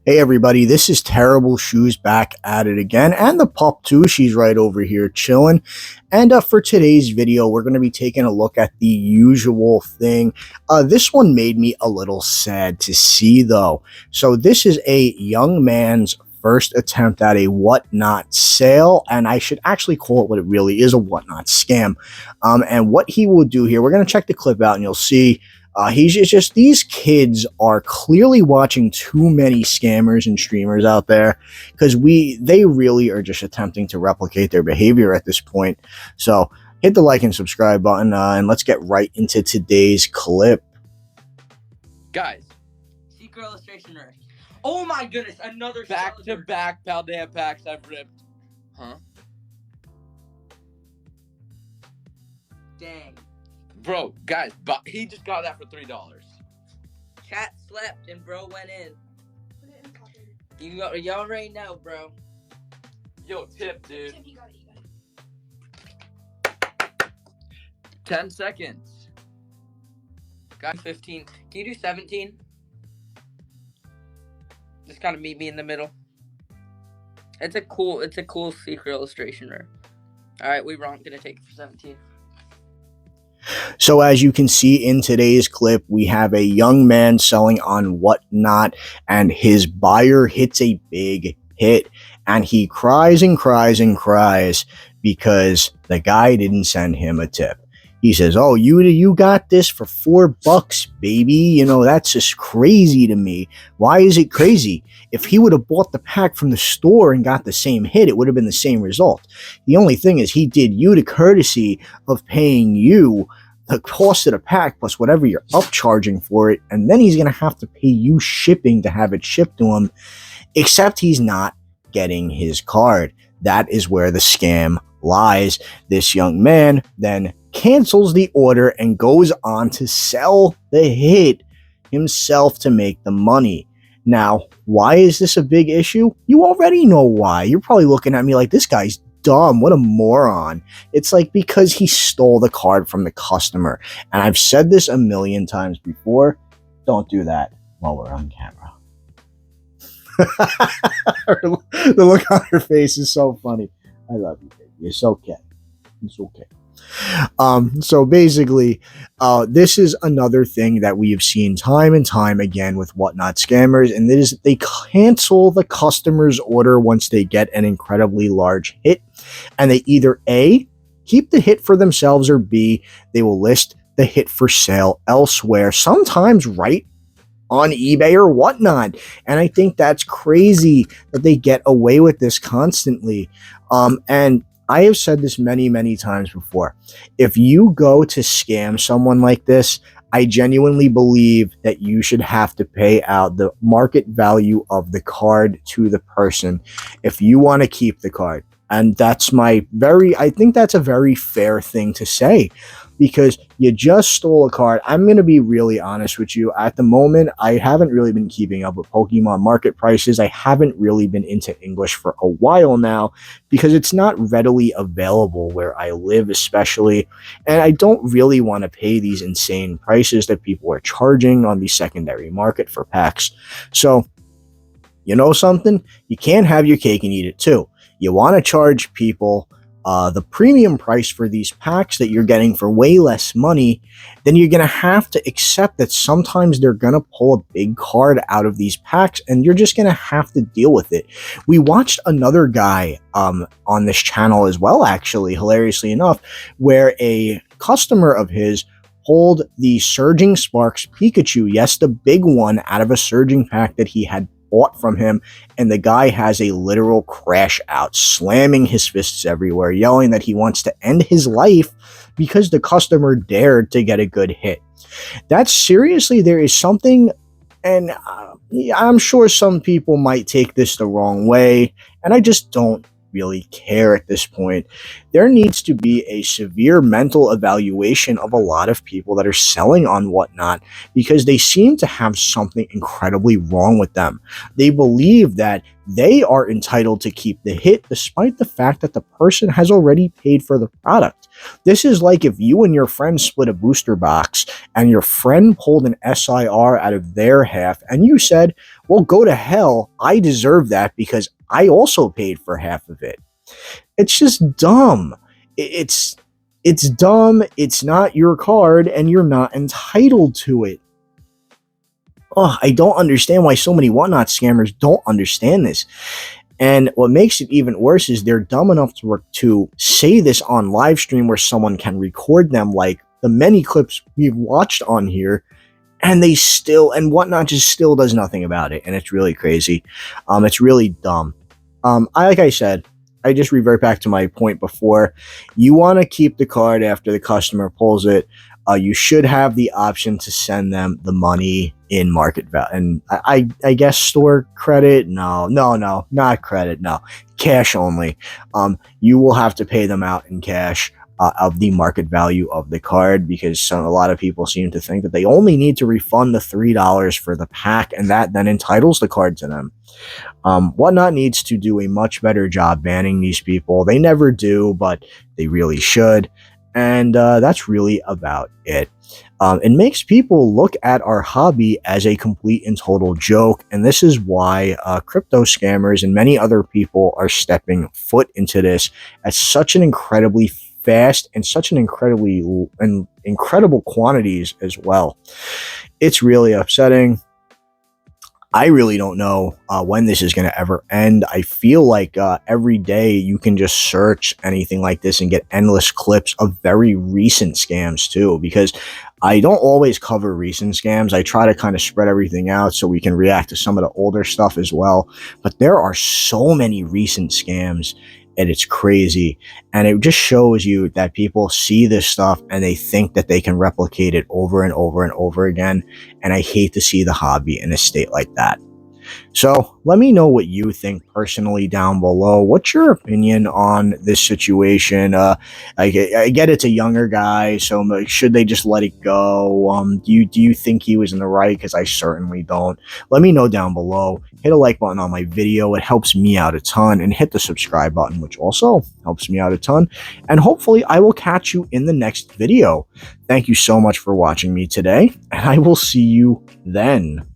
Hey everybody, this is Terrible Shoes back at it again, and the pup too. She's right over here chilling. And for today's video, we're going to be taking a look at the usual thing. This one made me a little sad to see though. So this is a young man's first attempt at a whatnot sale, and I should actually call it what it really is, a whatnot scam. And what he will do here, we're going to check the clip out and you'll see. These kids are clearly watching too many scammers and streamers out there because they really are just attempting to replicate their behavior at this point. So hit the like and subscribe button and let's get right into today's clip. Guys, Secret illustration nerd. Oh my goodness, another back-to-back Paldea packs I've ripped. Huh? Dang. Bro, guys, he just got that for $3. Chat slept and bro went in. Y'all already know, bro. Yo, tip, dude. Tim, you got it. 10 seconds. Got 15. Can you do 17? Just kind of meet me in the middle. It's a cool secret illustration rare. Alright, we wrong. Gonna take it for 17. So as you can see in today's clip, we have a young man selling on Whatnot, and his buyer hits a big hit, and he cries and cries and cries because the guy didn't send him a tip. He says, "Oh, you got this for $4, baby. You know, that's just crazy to me. Why is it crazy? If he would have bought the pack from the store and got the same hit, it would have been the same result. The only thing is he did you the courtesy of paying you the cost of the pack plus whatever you're upcharging for it, and then he's going to have to pay you shipping to have it shipped to him, except he's not getting his card. That is where the scam lies. This young man then cancels the order and goes on to sell the hit himself to make the money. Now, why is this a big issue? You already know why. You're probably looking at me like, this guy's dumb. What a moron. It's like because he stole the card from the customer. And I've said this a million times before. Don't do that while we're on camera. The look on her face is so funny. I love you, baby. It's okay. It's okay. So basically, this is another thing that we have seen time and time again with Whatnot scammers, and that is that they cancel the customer's order once they get an incredibly large hit, and they either A, keep the hit for themselves, or B, they will list the hit for sale elsewhere, sometimes right on eBay or Whatnot. And I think that's crazy that they get away with this constantly. And I have said this many, many times before. If you go to scam someone like this, I genuinely believe that you should have to pay out the market value of the card to the person if you want to keep the card. And that's I think that's a very fair thing to say, because you just stole a card. I'm going to be really honest with you. At the moment, I haven't really been keeping up with Pokemon market prices. I haven't really been into English for a while now because it's not readily available where I live, especially. And I don't really want to pay these insane prices that people are charging on the secondary market for packs. So, you know something? You can't have your cake and eat it too. You want to charge people the premium price for these packs that you're getting for way less money, then you're going to have to accept that sometimes they're going to pull a big card out of these packs, and you're just going to have to deal with it. We watched another guy on this channel as well, actually, hilariously enough, where a customer of his pulled the Surging Sparks Pikachu, yes, the big one, out of a Surging pack that he had bought from him, and the guy has a literal crash out, slamming his fists everywhere, yelling that he wants to end his life because the customer dared to get a good hit. That's seriously, there is something, and I'm sure some people might take this the wrong way, and I just don't really care at this point. There needs to be a severe mental evaluation of a lot of people that are selling on Whatnot, because they seem to have something incredibly wrong with them. They believe that they are entitled to keep the hit despite the fact that the person has already paid for the product. This is like if you and your friend split a booster box and your friend pulled an SIR out of their half and you said, well, go to hell. I deserve that because I also paid for half of it. It's just dumb. It's dumb. It's not your card and you're not entitled to it. Oh, I don't understand why so many Whatnot scammers don't understand this. And what makes it even worse is they're dumb enough to say this on live stream where someone can record them, like the many clips we've watched on here, and Whatnot just still does nothing about it. And it's really crazy. It's really dumb. Like I said, I just revert back to my point before. You want to keep the card after the customer pulls it. You should have the option to send them the money in market value. And I guess store credit. No, not credit. No, cash only. You will have to pay them out in cash of the market value of the card, because a lot of people seem to think that they only need to refund the $3 for the pack, and that then entitles the card to them. Whatnot needs to do a much better job banning these people. They never do, but they really should. And that's really about it. It makes people look at our hobby as a complete and total joke. And this is why crypto scammers and many other people are stepping foot into this at such an incredibly fast and such an incredible quantities as well. It's really upsetting. I really don't know when this is going to ever end. I feel like every day you can just search anything like this and get endless clips of very recent scams too, because I don't always cover recent scams. I try to kind of spread everything out so we can react to some of the older stuff as well. But there are so many recent scams, and it's crazy. And it just shows you that people see this stuff and they think that they can replicate it over and over and over again. And I hate to see the hobby in a state like that. So let me know what you think personally down below. What's your opinion on this situation? I get it's a younger guy, so should they just let it go? Do you think he was in the right? Because I certainly don't. Let me know down below. Hit a like button on my video. It helps me out a ton. And hit the subscribe button, which also helps me out a ton. And hopefully I will catch you in the next video. Thank you so much for watching me today, and I will see you then.